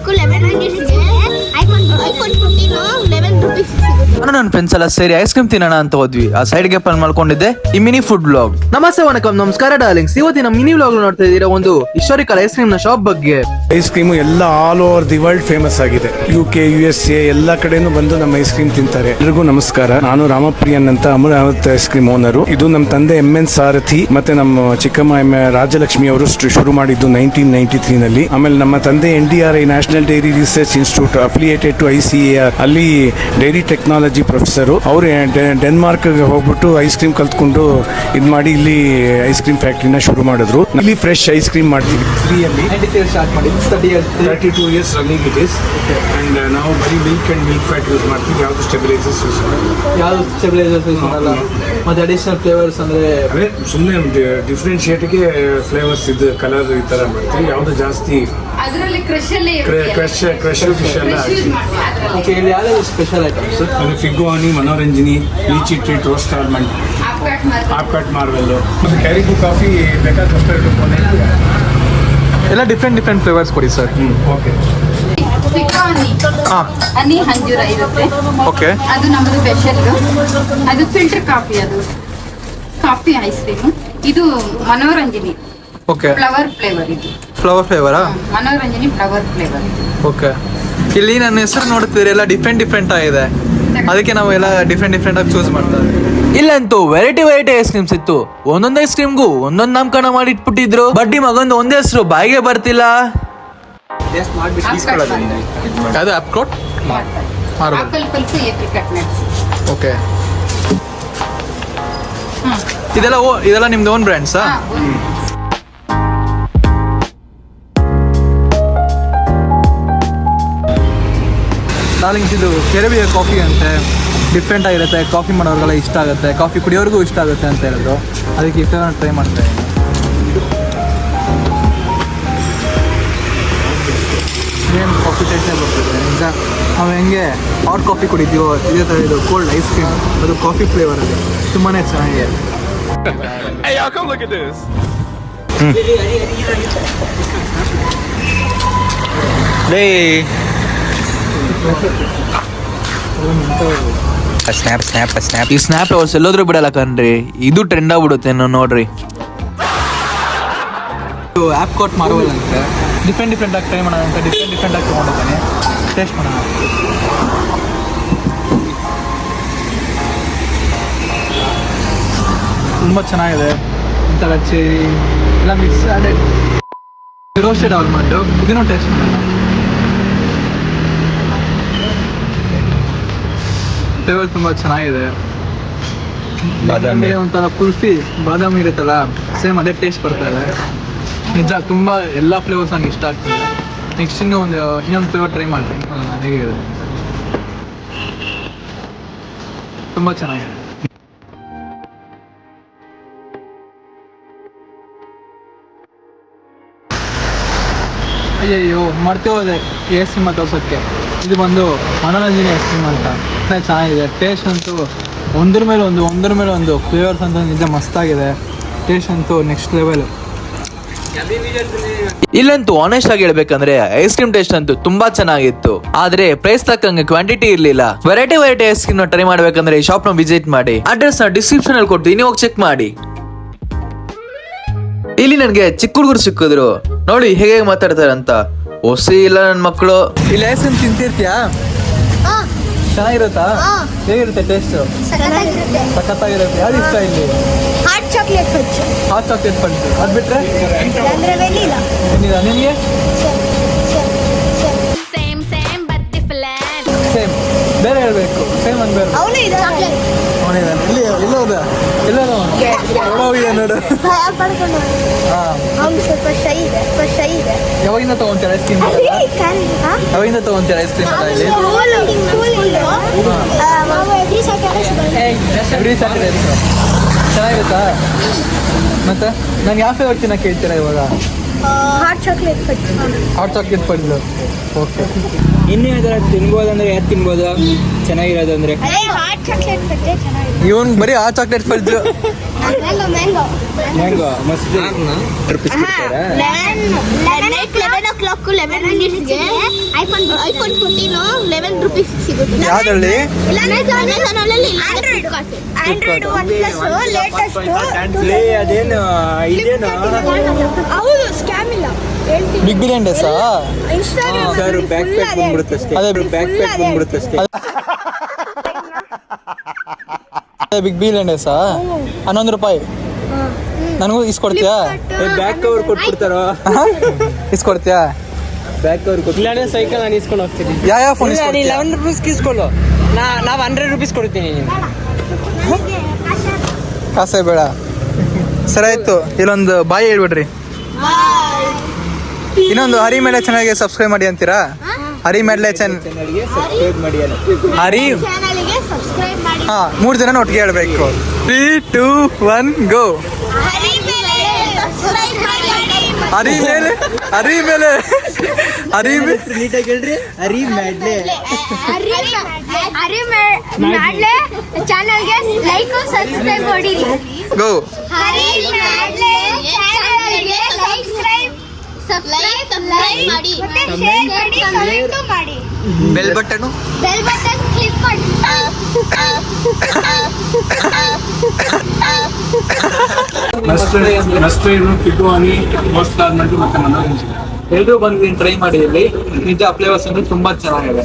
Book 11 ರುಪೀಸ್ಗೆ iPhone 14 11 rupees ಸಿಗುತ್ತೆ. ನಾನು ನನ್ನ ಫ್ರೆಂಡ್ಸ್ ಎಲ್ಲ ಸೇರಿ ಐಸ್ ಕ್ರೀಮ್ ತಿನ್ನೋಣ ಅಂತ ಹೋದ್ವಿ. ಆ ಸೈಡ್ಗೆ ಪ್ಲಾನ್ ಮಾಡ್ಕೊಂಡಿದ್ದೆ ಈ ಮಿನಿ ಫುಡ್ ಬ್ಲಾಗ್. ನಮಸ್ತೆ ವಣಕಂ, ನಮಸ್ಕಾರ ಡಾರ್ಲಿಂಗ್ಸ್. ಇವತ್ತಿನ ಮಿನಿ ಬ್ಲಾಗ್ ನೋಡ್ತಾ ಇದ್ದೀರಾ ಒಂದು ಹಿಸ್ಟಾರಿಕಲ್ ಐಸ್ ಕ್ರೀಮ್ ನ ಶಾಪ್ ಬಗ್ಗೆ. ಐಸ್ ಕ್ರೀಮು ಎಲ್ಲ all over the world famous ಆಗಿದೆ. UK USA ಎಲ್ಲ ಕಡೆನೂ ಬಂದು ನಮ್ಮ ಐಸ್ ಕ್ರೀಮ್ ತಿಂತಾರೆ. ಎಲ್ರಿಗೂ ನಮಸ್ಕಾರ. ನಾನು ರಾಮಪ್ರಿಯನ್ ಅಂತ ಅಮೃತ್ ಐಸ್ ಕ್ರೀಮ್ ಓನರು. ಇದು ನಮ್ಮ ತಂದೆ MN ಸಾರಥಿ ಮತ್ತೆ ನಮ್ಮ ಚಿಕ್ಕಮ್ಮ ರಾಜಲಕ್ಷ್ಮಿ ಅವರು ಶುರು ಮಾಡಿದ್ದು 1993 ನಲ್ಲಿ. ಆಮೇಲೆ ನಮ್ಮ ತಂದೆ NDRI national dairy research institute affiliated to ICAR ಅಲ್ಲಿ ಡೈರಿ ಟೆಕ್ನಾಲಜಿ ಪ್ರೊಫೆಸರ್. ಅವರು ಡೆನ್ಮಾರ್ಕ್ ಹೋಗ್ಬಿಟ್ಟು ಐಸ್ ಕ್ರೀಮ್ ಕಲ್ತ್ಕೊಂಡು ಇದು ಮಾಡಿ ಇಲ್ಲಿ ಐಸ್ ಕ್ರೀಮ್ ಫ್ಯಾಕ್ಟ್ರಿನ ಶುರು ಮಾಡಿದ್ರು. ಇಲ್ಲಿ ಫ್ರೆಶ್ ಐಸ್ ಕ್ರೀಮ್ ಮಾಡ್ತೀವಿ. 32 years running it is. And ನಾವು ಬರೀ milk and milk fat use ಮಾಡ್ತೀವಿ. ಯಾವುದು ಸ್ಟೆಬಿಲೈಸರ್ಸ್ ಯೂಸ್ ಮಾಡಲ್ಲ. ಯಾವ್ದು ಸ್ಟೆಬಿಲೈಸರ್ಸ್ ಯೂಸ್ ಮಾಡಲ್ಲ. ಮತ್ತೆ ಅಡಿಷನಲ್ ಫ್ಲೇವರ್ಸ್ ಅಂದ್ರೆ ಅದೇ ಸುಮ್ಮನೆ ಡಿಫ್ರೆನ್ಶಿಯೇಟ್ಗೆ ಫ್ಲೇವರ್ಸ್ ಇದು ಕಲರ್ ಈ ಥರ ಮಾಡ್ತೀವಿ. ಯಾವುದು ಜಾಸ್ತಿ ಅದರಲ್ಲಿ ಕ್ರಶ್ ಫಿಶ್ ಎಲ್ಲ ಹಾಕ್ತೀವಿ. ಓಕೆ, ಇಲ್ಲಿ ಯಾವ್ದು ಸ್ಪೆಷಲ್ ಐಟಮ್ಸ್? ಅದು ಫಿಗ್ಗು ಹನಿ, ಮನೋರಂಜನಿ, lychee treat, roast almond, apricot marvel, ಮತ್ತು ಕ್ಯಾರಿಗು ಕಾಫಿ, ಬೇಕಾದ ಕಸ್ಟರ್ಡ್ ಎಲ್ಲ ಡಿಫ್ರೆಂಟ್ ಫ್ಲೇವರ್ಸ್ ಕೊಡಿ ಸರ್. ಓಕೆ. ಹನಿ ಹಂಜೂರ ಇರುತ್ತೆ. ಓಕೆ, ಅದು ನಮ್ಮದು ಸ್ಪೆಷಲ್. ಅದು ಫಿಲ್ಟರ್ ಕಾಫಿ, ಅದು ಕಾಫಿ ಐಸ್ ಕ್ರೀಮ್. ಇದು ಮನೋರಂಜನಿ ಓಕೆ, ಫ್ಲವರ್ ಫ್ಲೇವರ್. ಇದು ಫ್ಲವರ್ ಫ್ಲೇವರಾ? ಮನೋರಂಜನಿ ಫ್ಲವರ್ ಫ್ಲೇವರ್. ಓಕೆ. ಇಲ್ಲಿ ನನ್ನ ಹೆಸರು ನೋಡ್ತಿದ್ರೆ ಎಲ್ಲ ಡಿಫ್ರೆಂಟ್ ಆಗಿದೆ, ಅದಕ್ಕೆ ನಾವು ಎಲ್ಲ ಡಿಫ್ರೆಂಟ್ ಆಗಿ ಚೂಸ್ ಮಾಡ್ತಾರೆ. ಇಲ್ಲಂತೂ ವೆರೈಟಿ ಐಸ್ ಕ್ರೀಮ್ಸ್ ಇತ್ತು. ಒಂದೊಂದು ಐಸ್ ಕ್ರೀಮ್ಗೂ ಒಂದೊಂದು ನಾಮಕರಣ ಮಾಡಿ ಇಟ್ಬಿಟ್ಟಿದ್ರು. ಬಡ್ಡಿ ಮಗಂದು ಒಂದೇ ಹೆಸರು ಬಾಯಿಗೆ ಬರ್ತಿಲ್ಲ. ಅದು apricot apple pulp, apricot nuts. Okay, ಇದೆಲ್ಲ ನಿಮ್ದು ಓನ್ ಬ್ರ್ಯಾಂಡ್ಸಾ? ಡಾರ್ಲಿಂಗ್ಸ್, ಇದು ಕೆರಬಿಯ ಕಾಫಿ ಅಂತೆ, ಡಿಫ್ರೆಂಟ್ ಆಗಿರುತ್ತೆ. ಕಾಫಿ ಮಾಡೋರಿಗೆಲ್ಲ ಇಷ್ಟ ಆಗುತ್ತೆ, ಕಾಫಿ ಕುಡಿಯೋರಿಗೂ ಇಷ್ಟ ಆಗುತ್ತೆ ಅಂತ ಹೇಳಿದ್ರು. ಅದಕ್ಕೆ ಈ ಫ್ಲೇವರ್ನ ಟ್ರೈ ಮಾಡ್ತಾ ಇದ್ದೀನಿ. ಏನು ಕಾಫಿ ಟೇಸ್ಟೇ ಬರ್ತಿದೆ ನಿಜ. ನಾವು ಹೆಂಗೆ ಹಾಟ್ ಕಾಫಿ ಕುಡಿತೀವೋ ಇದೇ ಥರ ಇದು ಕೋಲ್ಡ್ ಐಸ್ ಕ್ರೀಮ್, ಅದು ಕಾಫಿ ಫ್ಲೇವರಲ್ಲಿ ತುಂಬಾ ಚೆನ್ನಾಗಿದೆ. ಈ ಸ್ನ್ಯಾಪ್ ಅವರ್ಸ್ ಎಲ್ಲೋದ್ರೂ ಬಿಡಲ್ಲ ಕಣ್ರಿ, ಇದು ಟ್ರೆಂಡ್ ಆಗ್ಬಿಡುತ್ತೆ ನೋಡ್ರಿ. ಆ್ಯಪ್ ಕೋಟ್ ಮಾರ್ವೆಲ್ ಅಂತ ಡಿಫ್ರೆಂಟ್ ಆಗಿ ಟ್ರೈ ಮಾಡೋಣ ಅಂತ ಡಿಫ್ರೆಂಟ್ ಆಗಿ ತೊಗೊಂಡಿದ್ದಾನೆ. ಟೇಸ್ಟ್ ಮಾಡೋಣ. ತುಂಬ ಚೆನ್ನಾಗಿದೆ. ಇಂಥಲ್ಲ ಚೇರಿ ಎಲ್ಲ ಮಿಕ್ಸ್ ಆಗಿ ರೋಸ್ಟೆಡ್ ಆಲ್ಮಂಡು, ಇದನ್ನು ಟೇಸ್ಟ್ ಮಾಡೋಣ. ಫ್ಲೇವರ್ ತುಂಬ ಚೆನ್ನಾಗಿದೆ. ಒಂಥರ ಕುಲ್ಫಿ ಬಾದಾಮಿ ಇರುತ್ತಲ್ಲ, ಸೇಮ್ ಅದೇ ಟೇಸ್ಟ್ ಬರ್ತಾ ಇದೆ. ನಿಜ ತುಂಬ ಎಲ್ಲ ಫ್ಲೇವರ್ಸ್ ನಂಗೆ ಇಷ್ಟ ಆಗ್ತದೆ. ನೆಕ್ಸ್ಟ್ ಇನ್ನೊಂದು ಫ್ಲೇವರ್ ಟ್ರೈ ಮಾಡ್ತೀನಿ, ಹೇಗಿದೆ. ತುಂಬ ಚೆನ್ನಾಗಿದೆ. ಅಯ್ಯಯ್ಯೋ ಮರ್ತೆ ಹೋದೆ ಐಸ್ ಕ್ರೀಮ್ ತೋರ್ಸೋಕ್ಕೆ. ಇದು ಬಂದು ಮನೋರಂಜನೆ ಐಸ್ ಕ್ರೀಮ್ ಅಂತ. ಚೆನ್ನಾಗಿದೆ ಟೇಸ್ಟ್ ಅಂತೂ. ಒಂದ್ರ ಮೇಲೆ ಒಂದು ಫ್ಲೇವರ್ಸ್ ಅಂತ ನಿಜ ಮಸ್ತಾಗಿದೆ. ಟೇಸ್ಟ್ ಅಂತೂ ನೆಕ್ಸ್ಟ್ ಲೆವೆಲ್. ಇಲ್ಲಂತೂ ಆನೆಸ್ಟ್ ಆಗಿ ಹೇಳ್ಬೇಕಂದ್ರೆ ಐಸ್ ಕ್ರೀಮ್ ಟೇಸ್ಟ್ ಅಂತೂ ತುಂಬಾ ಚೆನ್ನಾಗಿತ್ತು. ಆದ್ರೆ ಪ್ರೈಸ್ ತಕ್ಕಂಗೆ ಕ್ವಾಂಟಿಟಿ ಇರ್ಲಿಲ್ಲ. ವೆರೈಟಿ ಐಸ್ ಕ್ರೀಮ್ ನ ಟ್ರೈ ಮಾಡ್ಬೇಕಂದ್ರೆ ಈ ಶಾಪ್ ನ ವಿಸಿಟ್ ಮಾಡಿ. ಅಡ್ರೆಸ್ ನ ಡಿಸ್ಕ್ರಿಪ್ಷನ್ ಅಲ್ಲಿ ಕೊಡ್ತೀನಿ, ಹೋಗಿ ಚೆಕ್ ಮಾಡಿ. ಇಲ್ಲಿ ನನ್ಗೆ ಚಿಕ್ಕ ಹುಡುಗರು ಸಿಕ್ಕಿದ್ರು, ನೋಡಿ ಹೇಗೆ ಮಾತಾಡ್ತಾರಂತ. ಹೊಸಿ ಇಲ್ಲ ನನ್ನ ಮಕ್ಕಳು. ಇಲ್ಲಿ ಐಸ್ ಕ್ರೀಮ್ ತಿಂತಿರ್ತೀಯಾ? ಚೆನ್ನಾಗಿರುತ್ತಾ? ಹೇಗಿರುತ್ತೆ ಟೇಸ್ಟ್? ಸಖತ್ತಾಗಿರುತ್ತೆ. ಯಾವ್ದು ಇಷ್ಟ ಇಲ್ಲಿ? Hot chocolate punch. ಅದು ಬಿಟ್ರೆ ವೆನಿಲಾ. ನಿಮಗೆ? ಸೇಮ್. ಬೇರೆ ಹೇಳ್ಬೇಕು. ಸೇಮ್ ಅಂತ ಬೇರೆ. ಅವನಿದಾನೆ. ಎಲ್ಲೋಗಿದೆ ನೋಡು. ಯಾವಾಗಿಂದ ತಗೊಂತೀರ ಐಸ್ ಕ್ರೀಮ್? ಯಾವಾಗಿಂದ ತಗೊಂತೀರ ಐಸ್ ಕ್ರೀಮ್? Every Saturday. ಚೆನ್ನಾಗಿರುತ್ತಾ? ಮತ್ತೆ ನಾನು ಯಾವ ಫ್ಲೇವರ್ ತಿನ್ನಕ್ಕೆ ಹೇಳ್ತೀರಾ ಇವಾಗ? Hot chocolate punch. ಓಕೆ. ಇನ್ನು ಯಾವ್ದಾರ ತಿನ್ಬೋದಂದ್ರೆ ಯಾವ್ದು ತಿನ್ಬೋದು ಚೆನ್ನಾಗಿರೋದಂದ್ರೆ? ಹಾಟ್ ಚಾಕ್ಲೇಟ್ ಚೆನ್ನಾಗಿದೆ. ಇವನ್ ಬರೀ ಆ ಚಾಕ್ಲೇಟ್ ಪಂಚ್. ಮ್ಯಾಂಗೋ ಮಸ್ತ್. 11 o'clock ಸಾಕು 11 ಮಿನಿಟ್ಸ್ಗೆ ಐಫೋನ್ 14 11 ರುಪೀಸ್ ಸಿಗುತ್ತೆ. ಯಾವ್ದ್ರಲ್ಲಿ? ಅಮೆಝಾನಲ್ಲಿ ಆಂಡ್ರಾಯ್ಡ್ ಒನ್ ಪ್ಲಸ್ ಲೇಟೆಸ್ಟ್ ಲೇ ಅದೇನು ಇದೇನು ಹೌದು ಸ್ಕ್ಯಾಮ್ ಇಲ್ಲ ಹೇಳ್ತೀನಿ. ಬಿಗ್ ಬಿಲಿಯನ್ ಡೇಸಾ? ಸರ್ ಬ್ಯಾಕ್ ಪ್ಯಾಕ್ ಬಂದ್ಬಿಡುತ್ತೆ ಅಷ್ಟೇ. ಅದೇ ಬ್ಯಾಕ್ ಪ್ಯಾಕ್ ಬಂದ್ಬಿಡುತ್ತೆ ಅಷ್ಟೇ. Big billion ಡೇಸಾ? 11 ರೂಪಾಯಿ ನನಗೂ ಇಸ್ಕೊಡ್ತೀಯಾ? ಬ್ಯಾಕ್ ಕವರ್ ಕೊಟ್ಬಿಡ್ತಾರೋ? ಇಸ್ಕೊಡ್ತೀಯಾ? ಬ್ಯಾಕ್ ಕವರ್ ಕೊಟ್ಟು ಇಲ್ಲ ಸೈಕಲ್ ನಾನು ಇಸ್ಕೊಂಡು ಹೋಗ್ತೀನಿ. ಯಾವ ಫೋನ್? 11 ರುಪೀಸ್ ಇಸ್ಕೊಳ್ಳು. ನಾವು 100 ರುಪೀಸ್ ಕೊಡ್ತೀನಿ. ಕಾಸೇ ಬೇಡ. ಸರಿ ಆಯ್ತು, ಇಲ್ಲೊಂದು ಬಾಯಿ ಹೇಳ್ಬಿಡ್ರಿ. ಇನ್ನೊಂದು ಹರಿ ಮೇಲೆ ಚಾನಲ್ಗೆ ಸಬ್ಸ್ಕ್ರೈಬ್ ಮಾಡಿ ಅಂತೀರಾ? ಹರಿ ಮೆಡ್ಲೆ ಚಾನಲ್ಗೆ ಸಬ್ಸ್ಕ್ರೈಬ್ ಮಾಡಿ ಅಲ್ಲ. ಹರಿ ಚಾನಲ್ಗೆ ಸಬ್ಸ್ಕ್ರೈಬ್ ಮಾಡಿ. 3 ಜನ ಒಟ್ಟಿಗೆ ಹೇಳ್ಬೇಕು. 3, 2, 1 ಗೋ. ಹರಿ ಮೇಲೆ ಸಬ್ಸ್ಕ್ರೈಬ್ ಮಾಡಿ. ಹರಿ ಮೇಲೆ ಹರಿ ಮೇಲೆ ಹರಿ ಮೇಲೆ ನೀಟಾಗಿ ಹೇಳ್ರಿ. ಹರಿ ಮ್ಯಾಡ್ಲೆ. ಹರಿ ಮಾಡ್ಲೆ ಚಾನಲ್ಗೆ ಲೈಕ್ ಸಬ್ಸ್ಕ್ರೈಬ್ ಮಾಡಿ. ಗೋ. ಹರಿ ಮಾಡ್ಲೆ ಚಾನಲ್ಗೆ ಸಬ್ಸ್ಕ್ರೈಬ್ ಮಾಡಿ ಮತ್ತೆ ಶೇರ್ ಮಾಡಿ ಕಮೆಂಟ್ ಮಾಡಿ. ಬೆಲ್ ಬಟನ್ ಕ್ಲಿಕ್ ಮಾಡಿ. ನಸ್ಟ್ರೇನು ಕಿಟ್ಟು ಹನಿ ಮೋಸ್ಟ್ ಕಾರ್ಮೆಂಟ್ ಮತ್ತೆ ಮನೋರಂಜನೆ ಎಲ್ಲರೂ ಬಂದು ಟ್ರೈ ಮಾಡಿ. ಇಲ್ಲಿ ನಿಜ ಫ್ಲೇವರ್ಸ್ ಅಂದ್ರೆ ತುಂಬಾ ಚೆನ್ನಾಗಿದೆ.